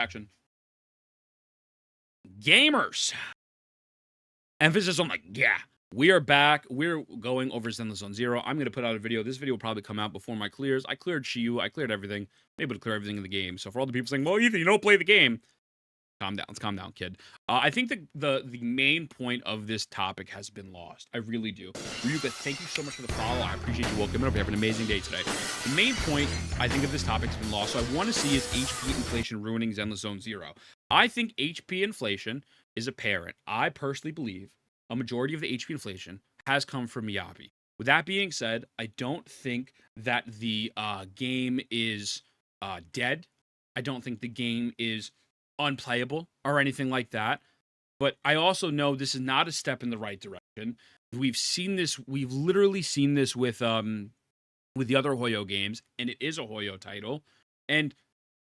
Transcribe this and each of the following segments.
Action. Gamers. Emphasis on like, yeah. We are back. We're going over Zenless Zone Zero. I'm going to put out a video. This video will probably come out before my clears. I cleared Shiyu. I cleared everything. I'm able to clear everything in the game. So for all the people saying, well, Ethan, you don't play the game. Calm down. Let's calm down, kid. I think the main point of this topic has been lost. I really do. Ryuga, thank you so much for the follow. I appreciate you. Welcome. I hope you have an amazing day today. The main point, I think, of this topic has been lost. So I want to see is HP inflation ruining Zenless Zone Zero. I think HP inflation is apparent. I personally believe a majority of the HP inflation has come from Miyabi. With that being said, I don't think that the game is dead. I don't think the game is unplayable or anything like that. But I also know this is not a step in the right direction. We've seen this. We've literally seen this with the other Hoyo games, and it is a Hoyo title. And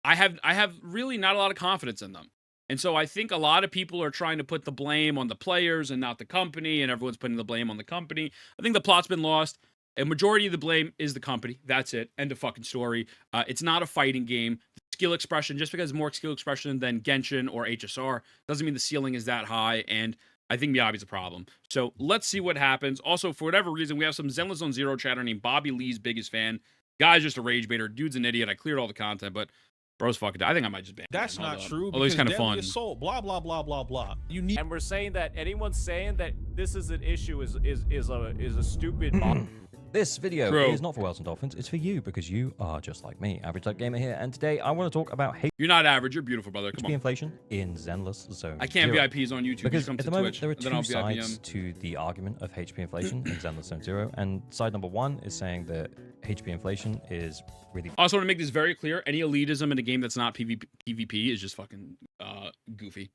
I have really not a lot of confidence in them. And so I think a lot of people are trying to put the blame on the players and not the company, and everyone's putting the blame on the company. I think the plot's been lost. A majority of the blame is the company. That's it. End of fucking story. It's not a fighting game. Skill expression, just because more skill expression than Genshin or HSR, doesn't mean the ceiling is that high, and I think Miyabi's a problem. So let's see what happens. Also, for whatever reason, we have some Zenless Zone Zero chatter named Bobby Lee's biggest fan. Guy's just a rage baiter. Dude's an idiot. I cleared all the content, but bro's fucking dead. I think I might just ban him. That's not true. Although he's kind of fun. Assault, blah blah blah blah blah. You need. And we're saying that anyone saying that this is an issue is a stupid. This video is not for Whales and Dolphins, it's for you, because you are just like me, Average Tech Gamer here, and today I want to talk about You're not average, you're beautiful, brother. Come HP on. inflation in Zenless Zone I can't Zero. VIPs on YouTube because at the moment Twitch, there are and then I'll two VIP sides to the argument of HP inflation in Zenless Zone Zero, and side number one is saying that HP inflation is really... I also want to make this very clear. Any elitism in a game that's not PvP is just fucking goofy.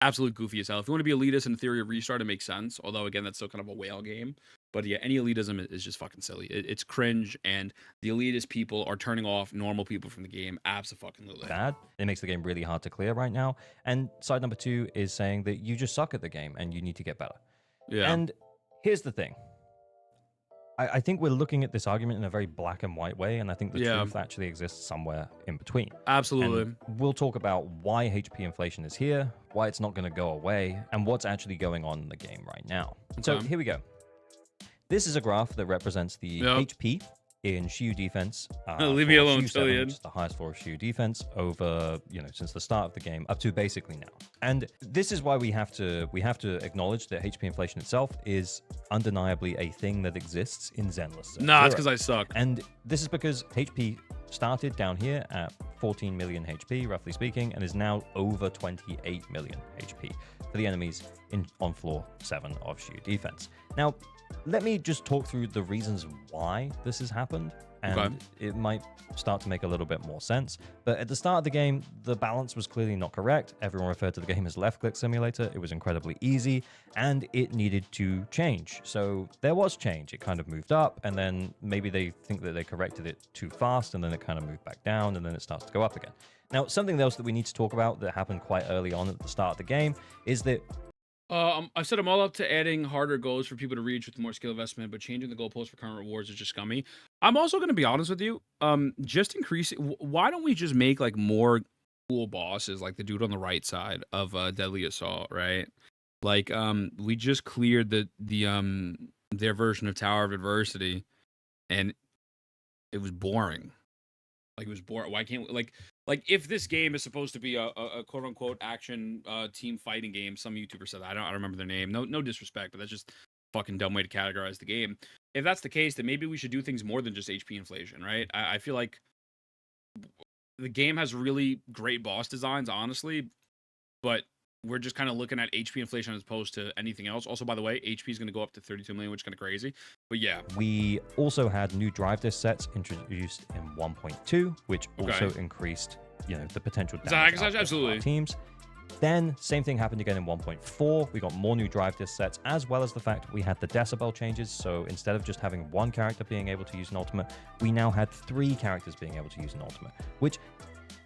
Absolute goofy as hell. If you want to be elitist in the theory of restart, it makes sense. Although, again, that's still kind of a whale game. But yeah, any elitism is just fucking silly. It's cringe, and the elitist people are turning off normal people from the game. Abso-fucking-lutely. bad. It makes the game really hard to clear right now. And side number two is saying that you just suck at the game and you need to get better. Yeah. And here's the thing. I think we're looking at this argument in a very black and white way, and I think the truth actually exists somewhere in between. Absolutely. And we'll talk about why HP inflation is here, why it's not going to go away, and what's actually going on in the game right now. So here we go. This is a graph that represents the HP in Shiyu defense. Leave me alone, Shiyu 7, Cillian. which is the highest floor of Shiyu defense over, since the start of the game up to basically now. And this is why we have to acknowledge that HP inflation itself is undeniably a thing that exists in Zenless Zone Nah, Zero. it's because I suck. And this is because HP started down here at 14 million HP, roughly speaking, and is now over 28 million HP for the enemies on floor 7 of Shiyu defense. Now, let me just talk through the reasons why this has happened, and it might start to make a little bit more sense. But at the start of the game, the balance was clearly not correct. Everyone referred to the game as left-click simulator. It was incredibly easy, and it needed to change. So there was change. It kind of moved up, and then maybe they think that they corrected it too fast, and then it kind of moved back down, and then it starts to go up again. Now, something else that we need to talk about that happened quite early on at the start of the game is that I said I'm all up to adding harder goals for people to reach with more skill investment, but changing the goalposts for current rewards is just scummy. I'm also going to be honest with you. Just increasing. Why don't we just make like more cool bosses, like the dude on the right side of Deadly Assault, right? Like we just cleared their version of Tower of Adversity, and it was boring. Like it was boring. Why can't we, like if this game is supposed to be a quote unquote action team fighting game, some YouTuber said that. I don't remember their name. No disrespect, but that's just a fucking dumb way to categorize the game. If that's the case, then maybe we should do things more than just HP inflation, right? I feel like the game has really great boss designs, honestly, but we're just kind of looking at HP inflation as opposed to anything else. Also, by the way, HP is going to go up to 32 million, which is kind of crazy. But yeah. We also had new drive disk sets introduced in 1.2, which also increased, the potential damage absolutely teams. Then, same thing happened again in 1.4. We got more new drive disk sets, as well as the fact we had the decibel changes. So instead of just having one character being able to use an ultimate, we now had 3 characters being able to use an ultimate, which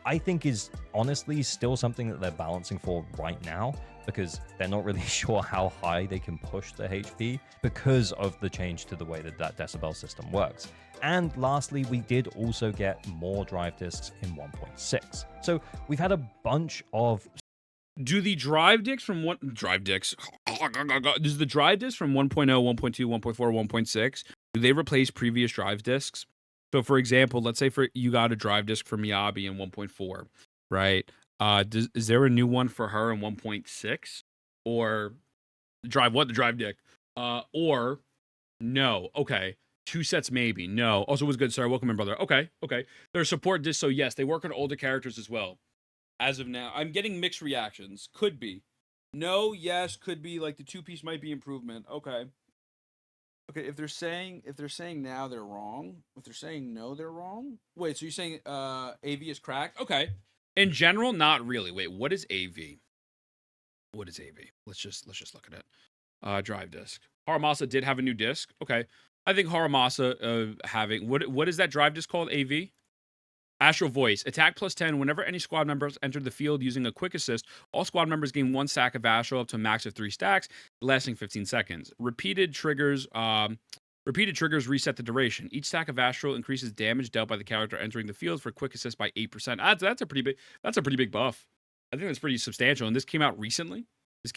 I think is honestly still something that they're balancing for right now, because they're not really sure how high they can push the HP because of the change to the way that that decibel system works. And lastly, we did also get more drive disks in 1.6. So we've had a bunch of... Do the drive discs from what drive discs? Does the drive discs from 1.0, 1.2, 1.4, 1.6, do they replace previous drive discs? So, for example, let's say you got a drive disc for Miyabi in 1.4, right? Is there a new one for her in 1.6, or the drive disc? Or no? Okay, 2 sets maybe. No. Also was good. Sorry, welcome in, brother. Okay. There's support discs, so yes, they work on older characters as well. As of now, I'm getting mixed reactions. Could be. No, yes, could be. Like the 2-piece might be improvement. Okay. If they're saying now they're wrong. If they're saying no, they're wrong. Wait, so you're saying AV is cracked? Okay. In general, not really. Wait, what is AV? What is AV? Let's just look at it. Drive disc. Haramasa did have a new disc. Okay. I think Haramasa having what is that drive disc called? AV? Astral Voice. Attack plus 10 whenever any squad members enter the field using a quick assist. All squad members gain 1 stack of Astral up to a max of 3 stacks, lasting 15 seconds. Repeated triggers reset the duration. Each stack of Astral increases damage dealt by the character entering the field for quick assist by 8%. That's a pretty big buff. I think that's pretty substantial. And this came out recently.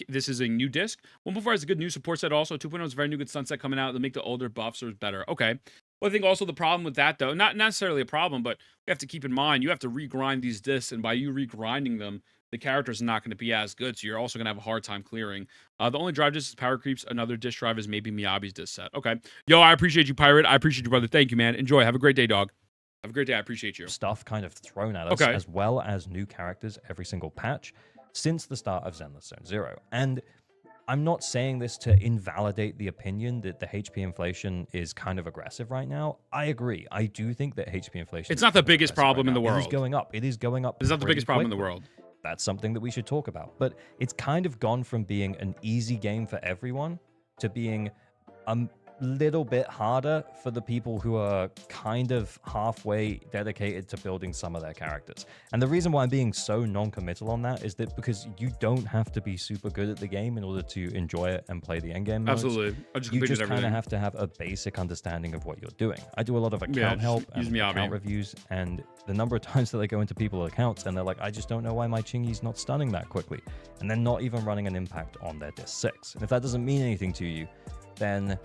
This is a new disc. 1.4 has a good new support set also. 2.0 is a very new good sunset coming out. They'll make the older buffs better. Okay. Well, I think also the problem with that, though, not necessarily a problem, but you have to keep in mind, you have to regrind these discs, and by you regrinding them, the character's not going to be as good, so you're also going to have a hard time clearing. The only drive disc is Power Creeps. Another disc drive is maybe Miyabi's disc set. Okay. Yo, I appreciate you, Pirate. I appreciate you, brother. Thank you, man. Enjoy. Have a great day, dog. Have a great day. I appreciate you. Stuff kind of thrown at us, as well as new characters every single patch since the start of Zenless Zone Zero. And I'm not saying this to invalidate the opinion that the HP inflation is kind of aggressive right now. I agree. I do think that HP inflation... It's not the biggest problem in the world. It is going up. It is going up. It's not the biggest problem in the world. That's something that we should talk about. But it's kind of gone from being an easy game for everyone to being a little bit harder for the people who are kind of halfway dedicated to building some of their characters. And the reason why I'm being so non-committal on that is that because you don't have to be super good at the game in order to enjoy it and play the endgame modes. Absolutely. You just kind of have to have a basic understanding of what you're doing. I do a lot of account help and account reviews, and the number of times that I go into people's accounts and they're like, I just don't know why my Chingy's not stunning that quickly. And they're not even running an impact on their disc 6. And if that doesn't mean anything to you, then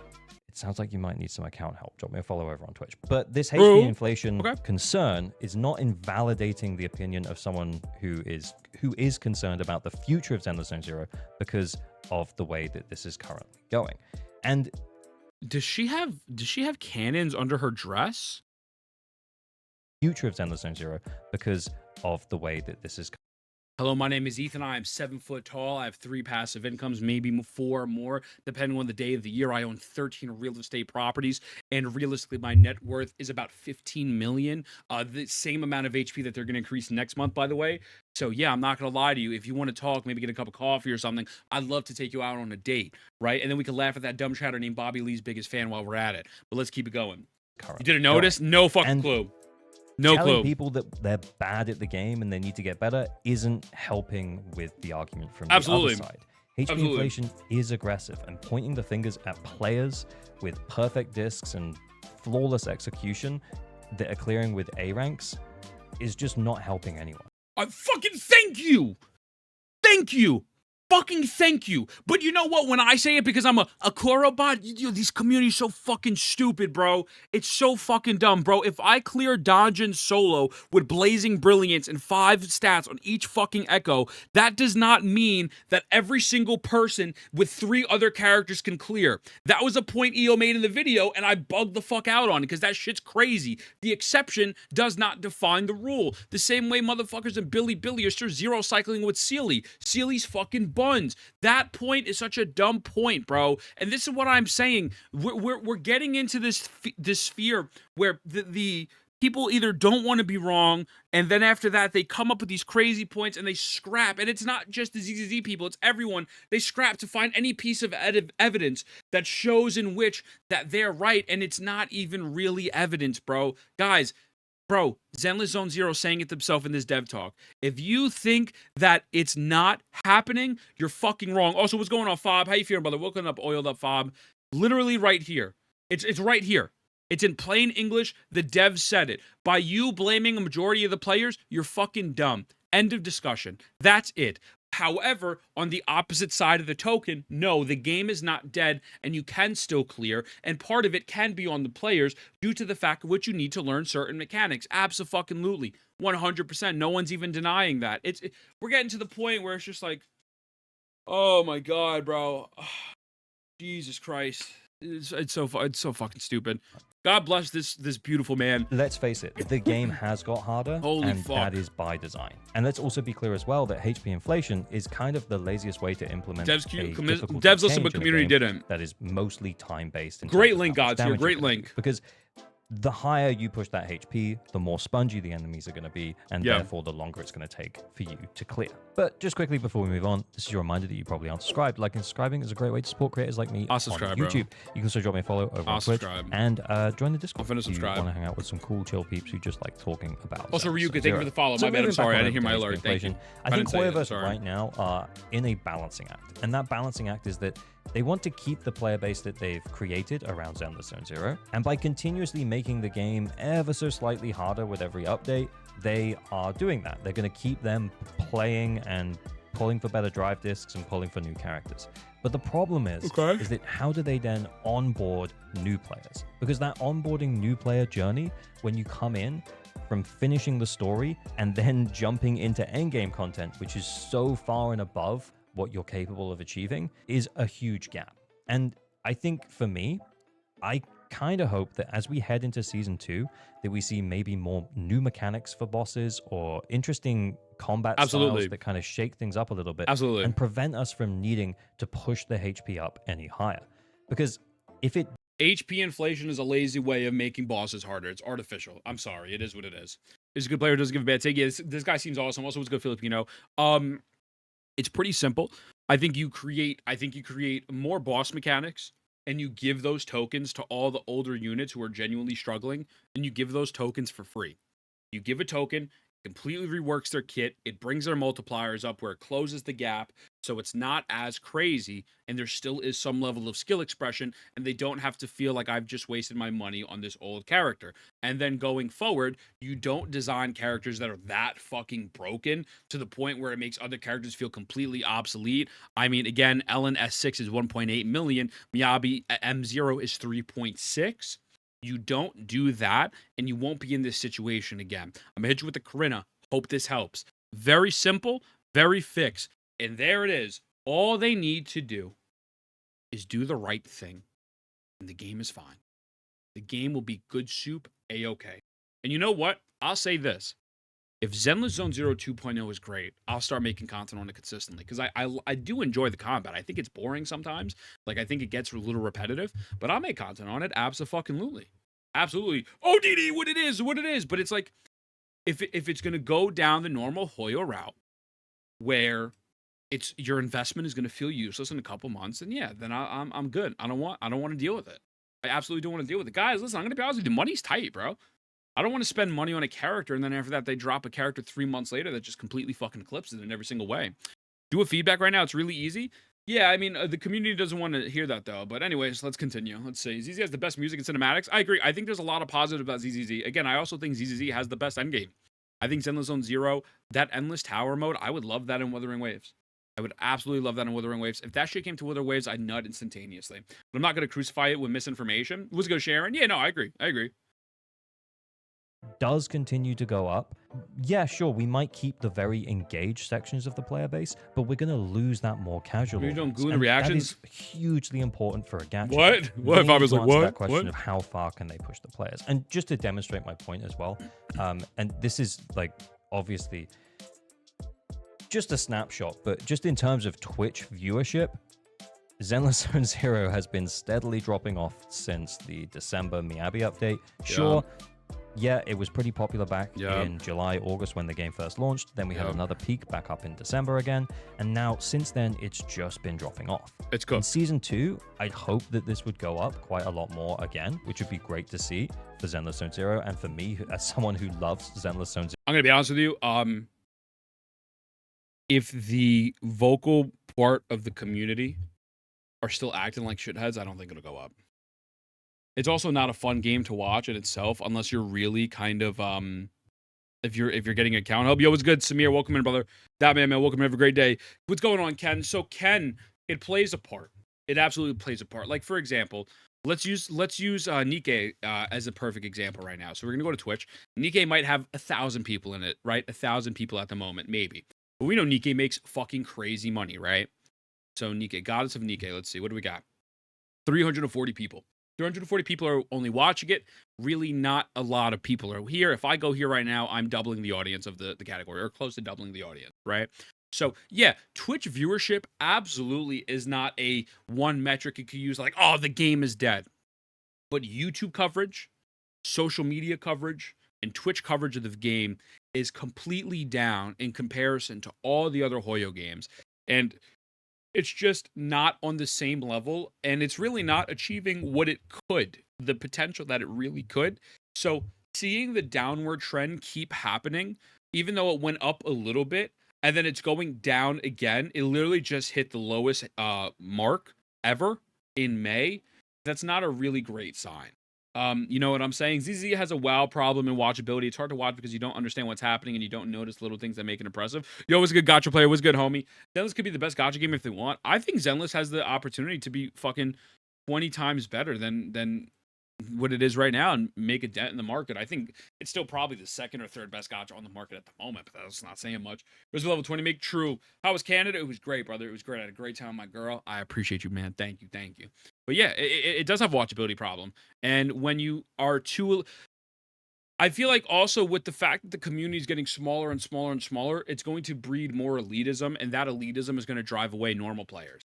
sounds like you might need some account help. Drop me a follow over on Twitch. But this HP inflation concern is not invalidating the opinion of someone who is concerned about the future of Zenless Zone Zero because of the way that this is currently going. And does she have cannons under her dress? Future of Zenless Zone Zero because of the way that this is. Hello, my name is Ethan. I am 7 foot tall. I have 3 passive incomes, maybe 4 or more, depending on the day of the year. I own 13 real estate properties, and realistically, my net worth is about 15 million. The same amount of HP that they're going to increase next month, by the way. So yeah, I'm not going to lie to you. If you want to talk, maybe get a cup of coffee or something, I'd love to take you out on a date, right? And then we can laugh at that dumb chatter named Bobby Lee's biggest fan while we're at it. But let's keep it going. You didn't notice? No fucking clue. No telling clue. People that they're bad at the game and they need to get better isn't helping with the argument from Absolutely. the other side. HP inflation is aggressive, and pointing the fingers at players with perfect discs and flawless execution that are clearing with A ranks is just not helping anyone. I fucking thank you. Thank you. Fucking thank you. But you know what? When I say it because I'm a Koro bot, these communities so fucking stupid, bro. It's so fucking dumb, bro. If I clear Donjin solo with Blazing Brilliance and 5 stats on each fucking Echo, that does not mean that every single person with 3 other characters can clear. That was a point EO made in the video, and I bugged the fuck out on it because that shit's crazy. The exception does not define the rule. The same way motherfuckers in Billy are still zero cycling with Sealy. Sealy's fucking buns. That point is such a dumb point, bro. And this is what I'm saying. We're getting into this sphere where the people either don't want to be wrong, and then after that they come up with these crazy points and they scrap. And it's not just the ZZZ people; it's everyone. They scrap to find any piece of evidence that shows in which that they're right, and it's not even really evidence, bro. Guys, Bro, Zenless Zone Zero saying it themselves in this dev talk. If you think that it's not happening, you're fucking wrong. Also, what's going on, Fob? How you feeling, brother? Woken up, oiled up, Fob. Literally right here. It's right here. It's in plain English. The dev said it. By you blaming a majority of the players, you're fucking dumb. End of discussion. That's it. However, on the opposite side of the token, no, the game is not dead and you can still clear, and part of it can be on the players due to the fact of which you need to learn certain mechanics. Abso-fucking-lutely. 100%. No one's even denying that. We're getting to the point where it's just like, oh my god, bro. Jesus Christ. It's so fucking stupid. God bless this beautiful man. Let's face it, the game has got harder, Holy and fuck. that is by design. And let's also be clear as well that HP inflation is kind of the laziest way to implement Devs listen, but community didn't. That is mostly time-based. Great link, gods here. Great link. Because the higher you push that HP, the more spongy the enemies are going to be, and therefore the longer it's going to take for you to clear. But just quickly before we move on, this is your reminder that you probably aren't subscribed. Liking and subscribing is a great way to support creators like me I'll on subscribe, YouTube. bro. You can also drop me a follow over on Twitch and join the Discord. I'm finna subscribe. You want to hang out with some cool, chill peeps who just like talking about. Also, Zenless Ryuka, Zone thank you Zero. for the follow. So My bad. I'm moving sorry. back I on didn't hear my HP alert. Thank inflation, you. I think didn't say it, Warriors sorry. right now are in a balancing act. And that balancing act is that they want to keep the player base that they've created around Zenless Zone Zero. And by continuously making the game ever so slightly harder with every update, they are doing that. They're going to keep them playing and pulling for better drive discs and pulling for new characters. But the problem is that how do they then onboard new players? Because that onboarding new player journey, when you come in from finishing the story and then jumping into endgame content, which is so far and above what you're capable of achieving, is a huge gap. And I think for me, I kind of hope that as we head into season 2, that we see maybe more new mechanics for bosses or interesting combat styles that kind of shake things up a little bit and prevent us from needing to push the HP up any higher. Because if it HP inflation is a lazy way of making bosses harder. It's artificial. I'm sorry. It is what it is. He's a good player. Doesn't give a bad take. Yeah, this guy seems awesome. Also, was a good Filipino. It's pretty simple. I think you create more boss mechanics, and you give those tokens to all the older units who are genuinely struggling, and you give those tokens for free. You give a token, completely reworks their kit, it brings their multipliers up where it closes the gap, so it's not as crazy, and there still is some level of skill expression, and they don't have to feel like I've just wasted my money on this old character. And then going forward, you don't design characters that are that fucking broken to the point where it makes other characters feel completely obsolete. I mean, again, Ellen S6 is 1.8 million, Miyabi M0 is 3.6. You don't do that, and you won't be in this situation again. I'm gonna hit you with the Karina. Hope this helps. Very simple, very fixed. And there it is. All they need to do is do the right thing, and the game is fine. The game will be good soup, A-okay. And you know what? I'll say this. If Zenless Zone Zero 2.0 is great, I'll start making content on it consistently. Because I do enjoy the combat. I think it's boring sometimes. Like, I think it gets a little repetitive. But I'll make content on it. Abso-fucking-lutely. Absolutely. Oh, DD, what it is. But it's like, if it's going to go down the normal Hoyo route, where your investment is going to feel useless in a couple months, and yeah, then I'm good. I don't want to deal with it. I absolutely don't want to deal with it. Guys, listen, I'm going to be honest with you. Money's tight, bro. I don't want to spend money on a character, and then after that, they drop a character 3 months later that just completely fucking eclipses it in every single way. Do a feedback right now. It's really easy. Yeah, I mean, the community doesn't want to hear that, though. But anyways, let's continue. Let's see. ZZ has the best music and cinematics. I agree. I think there's a lot of positive about ZZZ. Again, I also think ZZZ has the best endgame. I think Zenless Zone Zero, that Endless Tower mode, I would love that in Wuthering Waves. I would absolutely love that in Wuthering Waves. If that shit came to Wuthering Waves, I'd nut instantaneously. But I'm not going to crucify it with misinformation. Let's go, Sharon. Yeah, no, I agree. Does continue to go up, yeah, sure, we might keep the very engaged sections of the player base, but we're going to lose that more casual. You're doing glue and reactions? That is hugely important for a gacha. What? If I was like, what? That question of how far can they push the players? And just to demonstrate my point as well, and this is like obviously just a snapshot, but just in terms of Twitch viewership, Zenless Zone Zero has been steadily dropping off since the December Miyabi update. Sure. yeah, it was pretty popular back Yeah. in July, August when the game first launched. Then we had Yeah. another peak back up in December again. And now, since then, it's just been dropping off. It's In cooked. Season 2, I'd hope that this would go up quite a lot more again, which would be great to see for Zenless Zone Zero. And for me, as someone who loves Zenless Zone Zero, I'm gonna be honest with you. If the vocal part of the community are still acting like shitheads, I don't think it'll go up. It's also not a fun game to watch in itself unless you're really kind of if you're getting a count help. Yo, what's good, Samir? Welcome in, brother. That man, welcome. Have a great day. What's going on, Ken? So Ken, it plays a part. It absolutely plays a part. Like for example, let's use Nikke as a perfect example right now. So we're gonna go to Twitch. Nikke might have 1,000 people in it, right? 1,000 people at the moment, maybe. But we know Nikke makes fucking crazy money, right? So Nikke, goddess of Nikke. Let's see, what do we got? 340 people. 340 people are only watching it. Really not a lot of people are here. If I go here right now, I'm doubling the audience of the category, or close to doubling the audience, right? So yeah, Twitch viewership absolutely is not a one metric you could use like, oh, the game is dead. But YouTube coverage, social media coverage, and Twitch coverage of the game is completely down in comparison to all the other Hoyo games. And it's just not on the same level, and it's really not achieving what it could, the potential that it really could. So seeing the downward trend keep happening, even though it went up a little bit, and then it's going down again, it literally just hit the lowest mark ever in May. That's not a really great sign. You know what I'm saying? ZZ has a WoW problem in watchability. It's hard to watch because you don't understand what's happening and you don't notice little things that make it impressive. Yo, what's a good gacha player? What's good, homie? Zenless could be the best gacha game if they want. I think Zenless has the opportunity to be fucking 20 times better than what it is right now and make a dent in the market. I think it's still probably the second or third best gacha on the market at the moment, but that's not saying much. Where's level 20 make true? How was Canada? It was great, brother. It was great. I had a great time with my girl. I appreciate you, man. Thank you. Thank you. But yeah, it does have a watchability problem. And when you are too, I feel like also with the fact that the community is getting smaller and smaller and smaller, it's going to breed more elitism, and that elitism is going to drive away normal players.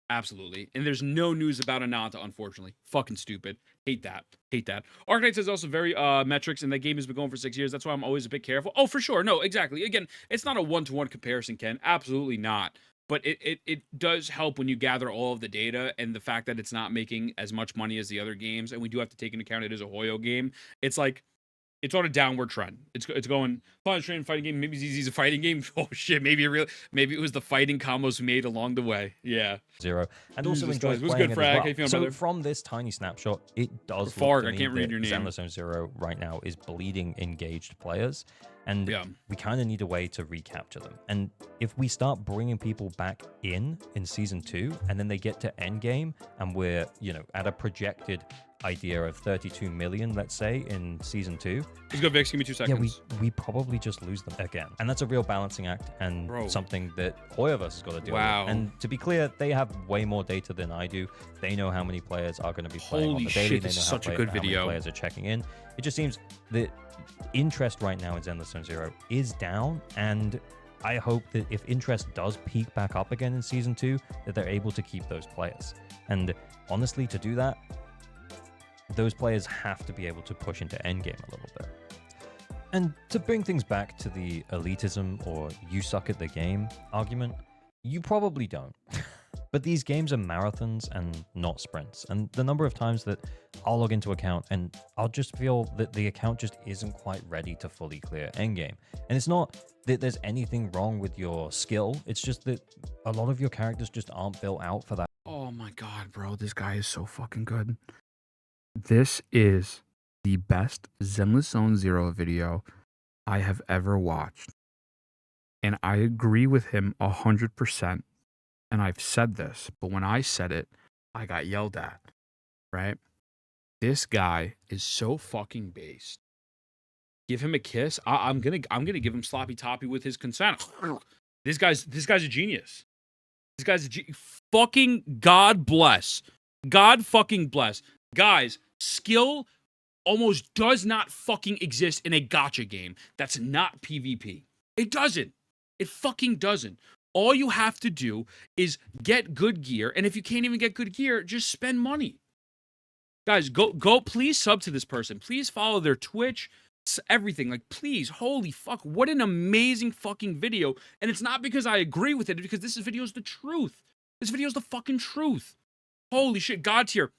Absolutely. And there's no news about Ananta, unfortunately. Fucking stupid. Hate that. Hate that. Arknights is also very metrics, and that game has been going for 6 years. That's why I'm always a bit careful. Oh, for sure. No, exactly. Again, it's not a one-to-one comparison, Ken. Absolutely not. But it does help when you gather all of the data and the fact that it's not making as much money as the other games, and we do have to take into account it is a Hoyo game. It's like, it's on a downward trend. It's going fun train fighting game. Maybe ZZ's a fighting game. Oh shit, maybe it was the fighting combos made along the way. Yeah. Zero, and also Jesus enjoys Christ. What's playing good, it as Frag? well. How you feeling, So brother? from this tiny snapshot, it does Farg, look to I me can't read that your name. Zenless Zone Zero right now is bleeding engaged players, and Yeah. we kind of need a way to recapture them. And if we start bringing people back in season 2, and then they get to endgame, and we're at a projected idea of 32 million, let's say, in season 2. Let's go, Vix. Give me 2 seconds. Yeah, we probably just lose them again. And that's a real balancing act, and something that Hoyoverse has got to deal with. And to be clear, they have way more data than I do. They know how many players are going to be playing on the daily. Shit, They this know is how such a good how many video. players are checking in. It just seems that interest right now in Zenless Zone Zero is down, and I hope that if interest does peak back up again in season 2, that they're able to keep those players. And honestly, to do that, those players have to be able to push into endgame a little bit. And to bring things back to the elitism or you suck at the game argument, you probably don't. But these games are marathons and not sprints. And the number of times that I'll log into account and I'll just feel that the account just isn't quite ready to fully clear endgame. And it's not that there's anything wrong with your skill, it's just that a lot of your characters just aren't built out for that. Oh my god, bro. This guy is so fucking good. This is the best Zenless Zone Zero video I have ever watched. And I agree with him 100%. And I've said this, but when I said it, I got yelled at, right? This guy is so fucking based. Give him a kiss. I'm gonna give him sloppy toppy with his consent. This guy's a genius. This guy's fucking God bless. God fucking bless. Guys, skill almost does not fucking exist in a gacha game that's not PvP. It doesn't. It fucking doesn't. All you have to do is get good gear, and if you can't even get good gear, just spend money. Guys, go please sub to this person. Please follow their Twitch, everything. Like, please, holy fuck, what an amazing fucking video. And it's not because I agree with it, because this video is the truth. This video is the fucking truth. Holy shit, God tier.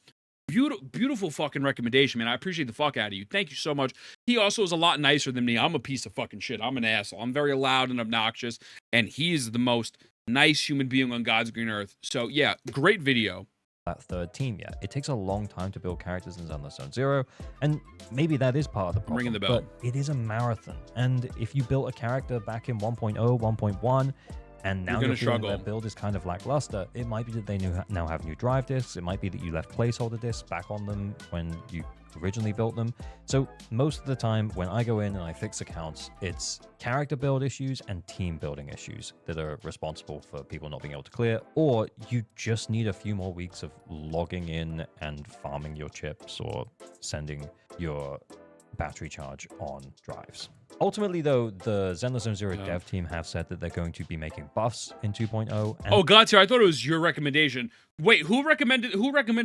Beautiful fucking recommendation, man. I appreciate the fuck out of you. Thank you so much. He also is a lot nicer than me. I'm a piece of fucking shit. I'm an asshole. I'm very loud and obnoxious, and he is the most nice human being on God's green earth. So yeah, great video. That third team yet. It takes a long time to build characters in Zenless Zone Zero, and maybe that is part of the problem. Ringing the bell. But it is a marathon, and if you built a character back in 1.0, 1.1, and now you're feeling their build is kind of lackluster, it might be that they now have new drive disks. It might be that you left placeholder disks back on them when you originally built them. So most of the time when I go in and I fix accounts, it's character build issues and team building issues that are responsible for people not being able to clear, or you just need a few more weeks of logging in and farming your chips or sending your battery charge on drives. Ultimately, though, the Zenless Zone Zero dev team have said that they're going to be making buffs in 2.0. Oh, God's here. I thought it was your recommendation. Wait, who recommended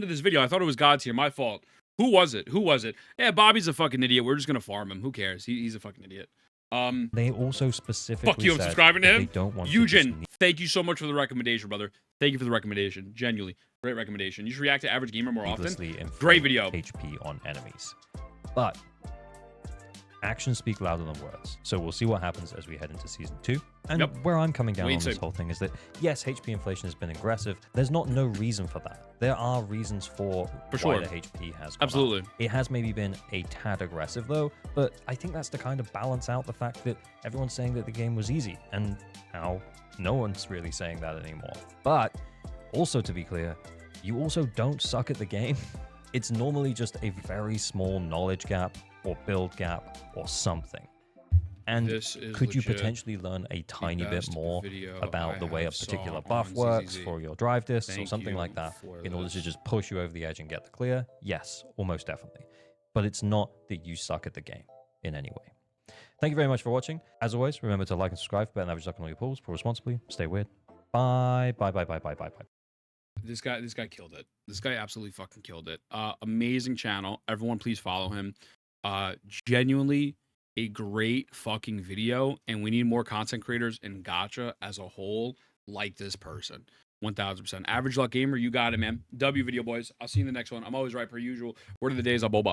this video? I thought it was God's here. My fault. Who was it? Yeah, Bobby's a fucking idiot. We're just gonna farm him. Who cares? He's a fucking idiot. They also specifically fuck you, I'm subscribing to him. They don't want Eugen, thank you so much for the recommendation, brother. Thank you for the recommendation. Genuinely, great recommendation. You should react to Average Gamer more often. Great video. HP on enemies, but actions speak louder than words. So we'll see what happens as we head into season 2. And where I'm coming down on this whole thing is that, yes, HP inflation has been aggressive. There's not no reason for that. There are reasons for why the HP has gone up. It has maybe been a tad aggressive, though, but I think that's to kind of balance out the fact that everyone's saying that the game was easy, and now no one's really saying that anymore. But also, to be clear, you also don't suck at the game. It's normally just a very small knowledge gap or build gap or something. And could you potentially learn a tiny bit more about the way a particular buff works for your drive disks or something like that in order to just push you over the edge and get the clear? Yes, almost definitely. But it's not that you suck at the game in any way. Thank you very much for watching. As always, remember to like and subscribe for better than average luck on all your pulls. Pour responsibly. Stay weird. Bye. Bye, bye, bye, bye, bye, bye. This guy killed it. This guy absolutely fucking killed it. Amazing channel. Everyone please follow him. Genuinely a great fucking video, and we need more content creators in gacha as a whole like this person. 1000%. Average Luck Gamer, you got it, man. W video, boys. I'll see you in the next one. I'm always right per usual. Word of the day is a boba.